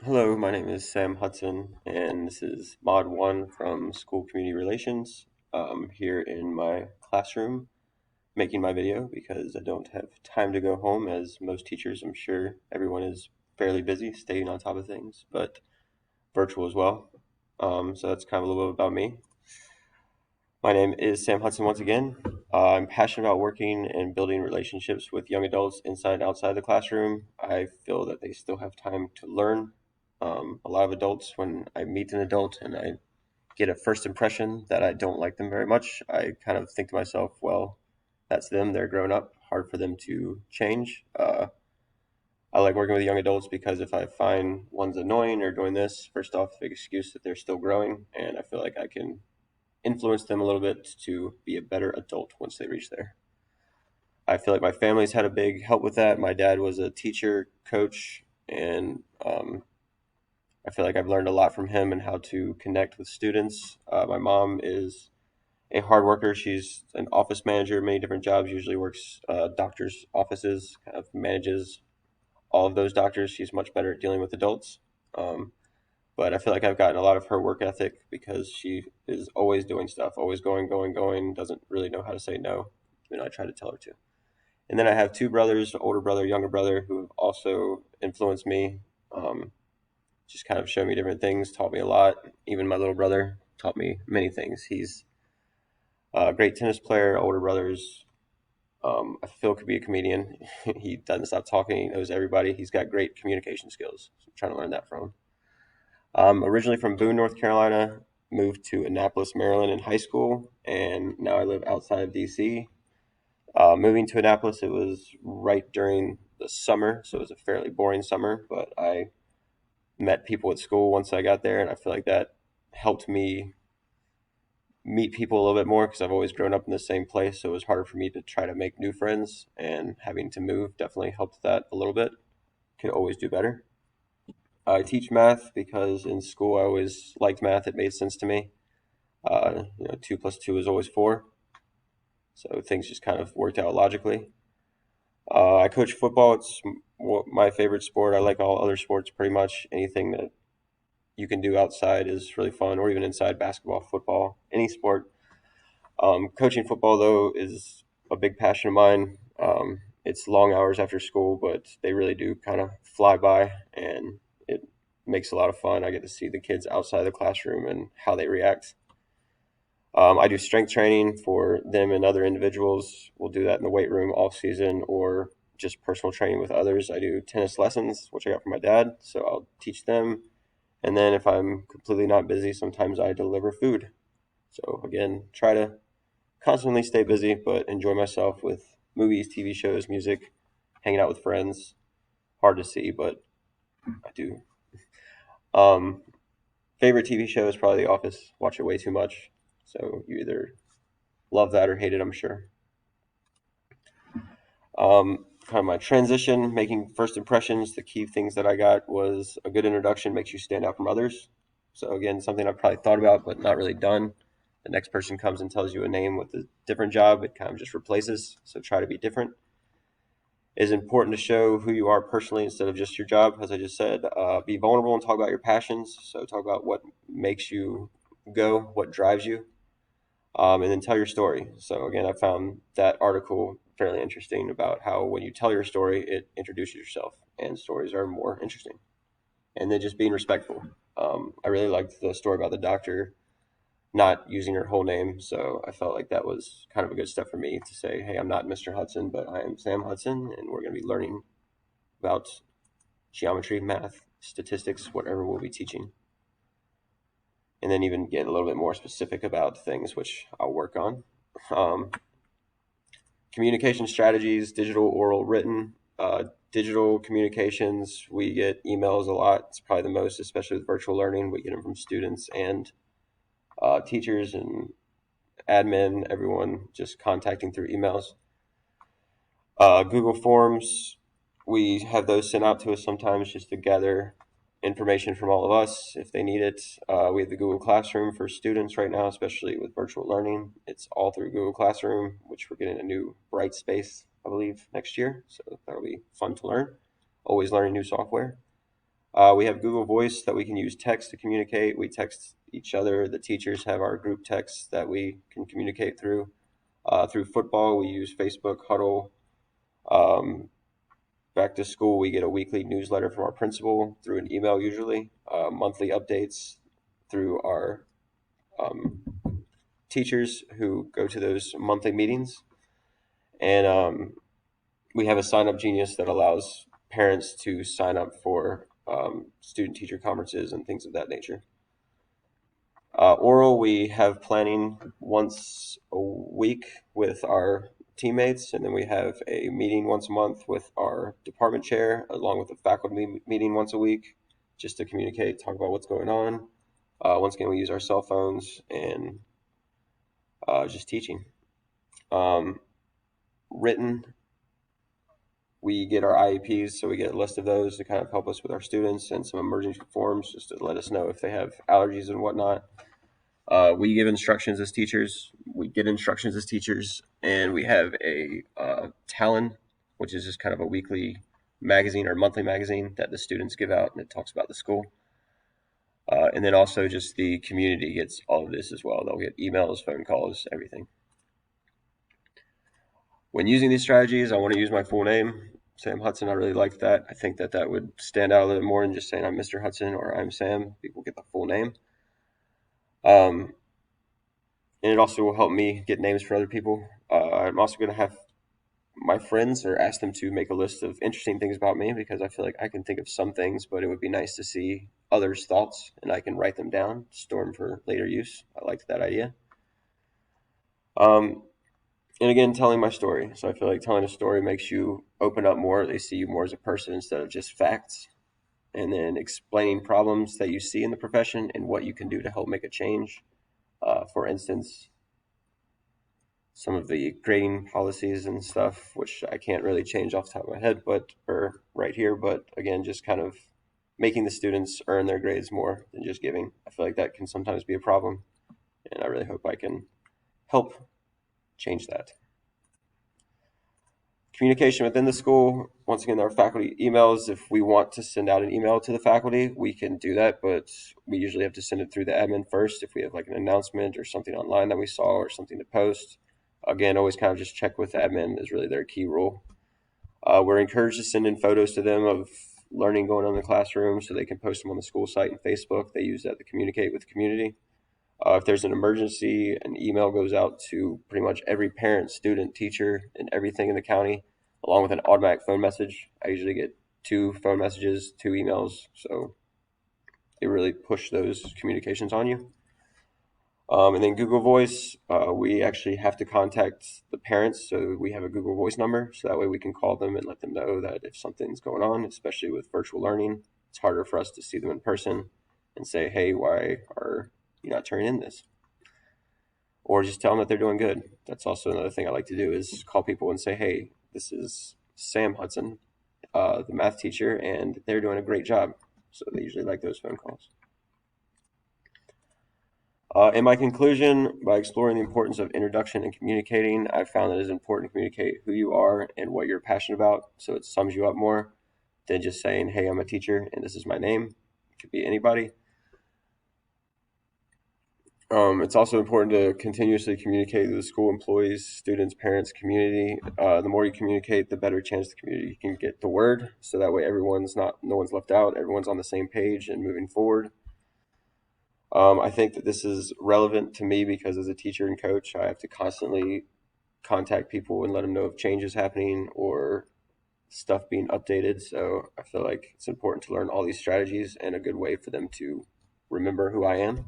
Hello, my name is Sam Hudson, and this is Mod 1 from School Community Relations. Here in my classroom making my video because I don't have time to go home, as most teachers, I'm sure everyone is fairly busy staying on top of things, but virtual as well. So that's kind of a little bit about me. My name is Sam Hudson once again. I'm passionate about working and building relationships with young adults inside and outside the classroom. I feel that they still have time to learn. A lot of adults, when I meet an adult and I get a first impression that I don't like them very much, I kind of think to myself, well, that's them. They're grown up. Hard for them to change. I like working with young adults because if I find one's annoying or doing this, first off, big excuse that they're still growing, and I feel like I can influence them a little bit to be a better adult once they reach there. I feel like my family's had a big help with that. My dad was a teacher, coach, and I feel like I've learned a lot from him and how to connect with students. My mom is a hard worker. She's an office manager, many different jobs, usually works doctors' offices, kind of manages all of those doctors. She's much better at dealing with adults. Um, but I feel like I've gotten a lot of her work ethic because she is always doing stuff, always going, going, going, doesn't really know how to say no. I try to tell her to. And then I have two brothers, older brother, younger brother, who have also influenced me, um, just kind of showed me different things, taught me a lot. Even my little brother taught me many things. He's a great tennis player. Older brother's, I feel, could be a comedian. He doesn't stop talking. He knows everybody. He's got great communication skills. So I'm trying to learn that from him. Originally from Boone, North Carolina, moved to Annapolis, Maryland in high school, and now I live outside of DC. Moving to Annapolis, it was right during the summer, so it was a fairly boring summer, but I met people at school once I got there, and I feel like that helped me meet people a little bit more because I've always grown up in the same place, so it was harder for me to try to make new friends, and having to move definitely helped that a little bit. Could always do better. I teach math because in school I always liked math. It made sense to me. Two plus two is always four, so things just kind of worked out logically. I coach football. It's my favorite sport. I like all other sports pretty much. Anything that you can do outside is really fun, or even inside basketball, football, any sport. Coaching football, though, is a big passion of mine. It's long hours after school, but they really do kind of fly by, and it makes a lot of fun. I get to see the kids outside the classroom and how they react. I do strength training for them and other individuals. We'll do that in the weight room off season or just personal training with others. I do tennis lessons, which I got from my dad, so I'll teach them. And then if I'm completely not busy, sometimes I deliver food. So again, try to constantly stay busy, but enjoy myself with movies, TV shows, music, hanging out with friends. Hard to see, but I do. Um, Favorite TV show is probably The Office. Watch it way too much. So you either love that or hate it, I'm sure. Kind of my transition, making first impressions. The key things that I got was a good introduction makes you stand out from others. So again, something I've probably thought about but not really done. The next person comes and tells you a name with a different job, it kind of just replaces. So try to be different. It is important to show who you are personally instead of just your job, as I just said. Be vulnerable and talk about your passions. So talk about what makes you go, what drives you, and then tell your story. So again, I found that article fairly interesting about how when you tell your story, it introduces yourself, and stories are more interesting. And then just being respectful. I really liked the story about the doctor not using her whole name, so I felt like that was kind of a good step for me to say, "Hey, I'm not Mr. Hudson, but I am Sam Hudson, and we're going to be learning about geometry, math, statistics, whatever we'll be teaching." And then even get a little bit more specific about things which I'll work on. Um, Communication strategies, digital, oral, written. Digital communications, we get emails a lot. It's probably the most, especially with virtual learning. We get them from students and teachers and admin, everyone just contacting through emails. Google Forms, we have those sent out to us sometimes just to gather information from all of us if they need it. We have the Google Classroom for students right now, especially with virtual learning. It's all through Google Classroom, which we're getting a new Brightspace, I believe, next year. So that'll be fun to learn. Always learning new software. We have Google Voice that we can use text to communicate. We text each other. The teachers have our group texts that we can communicate through. Through football, we use Facebook Huddle. Back to school, we get a weekly newsletter from our principal through an email usually. Monthly updates through our um, teachers who go to those monthly meetings. And we have a Sign Up Genius that allows parents to sign up for student-teacher conferences and things of that nature. Oral, we have planning once a week with our teammates, and then we have a meeting once a month with our department chair, along with a faculty meeting once a week, just to communicate, talk about what's going on. Once again, we use our cell phones and just teaching. Written, we get our IEPs, so we get a list of those to kind of help us with our students, and some emergency forms just to let us know if they have allergies and whatnot. We give instructions as teachers. We get instructions as teachers, and we have a Talon, which is just kind of a weekly magazine or monthly magazine that the students give out, and it talks about the school. And then also just the community gets all of this as well. They'll get emails, phone calls, everything. When using these strategies, I want to use my full name, Sam Hudson. I really like that. I think that that would stand out a little more than just saying I'm Mr. Hudson or I'm Sam. People get the full name. And it also will help me get names for other people. I'm also going to have my friends or ask them to make a list of interesting things about me, because I feel like I can think of some things, but it would be nice to see others' thoughts and I can write them down, store them for later use. I liked that idea. Um, and again, telling my story. So I feel like telling a story makes you open up more. They see you more as a person instead of just facts. And then explaining problems that you see in the profession and what you can do to help make a change. For instance, some of the grading policies and stuff, which I can't really change off the top of my head, or right here. But again, just kind of making the students earn their grades more than just giving. I feel like that can sometimes be a problem, and I really hope I can help change that. Communication within the school, once again, our faculty emails. If we want to send out an email to the faculty, we can do that, but we usually have to send it through the admin first if we have like an announcement or something online that we saw or something to post. Again, always kind of just check with admin is really their key rule. We're encouraged to send in photos to them of learning going on in the classroom so they can post them on the school site and Facebook. They use that to communicate with the community. If there's an emergency, an email goes out to pretty much every parent, student, teacher, and everything in the county, along with an automatic phone message. I usually get 2 phone messages, 2 emails, so they really push those communications on you. And then Google Voice, we actually have to contact the parents, so we have a Google Voice number, so that way we can call them and let them know that if something's going on, especially with virtual learning, it's harder for us to see them in person and say, hey, why are you not turning in this? Or just tell them that they're doing good. That's also another thing I like to do, is call people and say, hey, this is Sam Hudson, the math teacher, and they're doing a great job. So they usually like those phone calls. In my conclusion, by exploring the importance of introduction and communicating, I've found that it is important to communicate who you are and what you're passionate about, so it sums you up more than just saying, hey, I'm a teacher and this is my name. It could be anybody. It's also important to continuously communicate with the school employees, students, parents, community. The more you communicate, the better chance the community can get the word, so that way no one's left out, everyone's on the same page and moving forward. I think that this is relevant to me because as a teacher and coach, I have to constantly contact people and let them know if change is happening or stuff being updated. So I feel like it's important to learn all these strategies and a good way for them to remember who I am.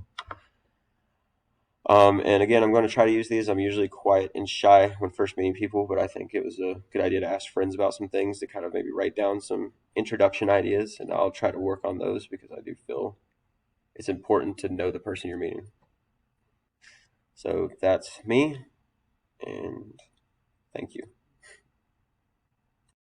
And again, I'm going to try to use these. I'm usually quiet and shy when first meeting people, but I think it was a good idea to ask friends about some things, to kind of maybe write down some introduction ideas, and I'll try to work on those because I do feel it's important to know the person you're meeting. So that's me, and thank you.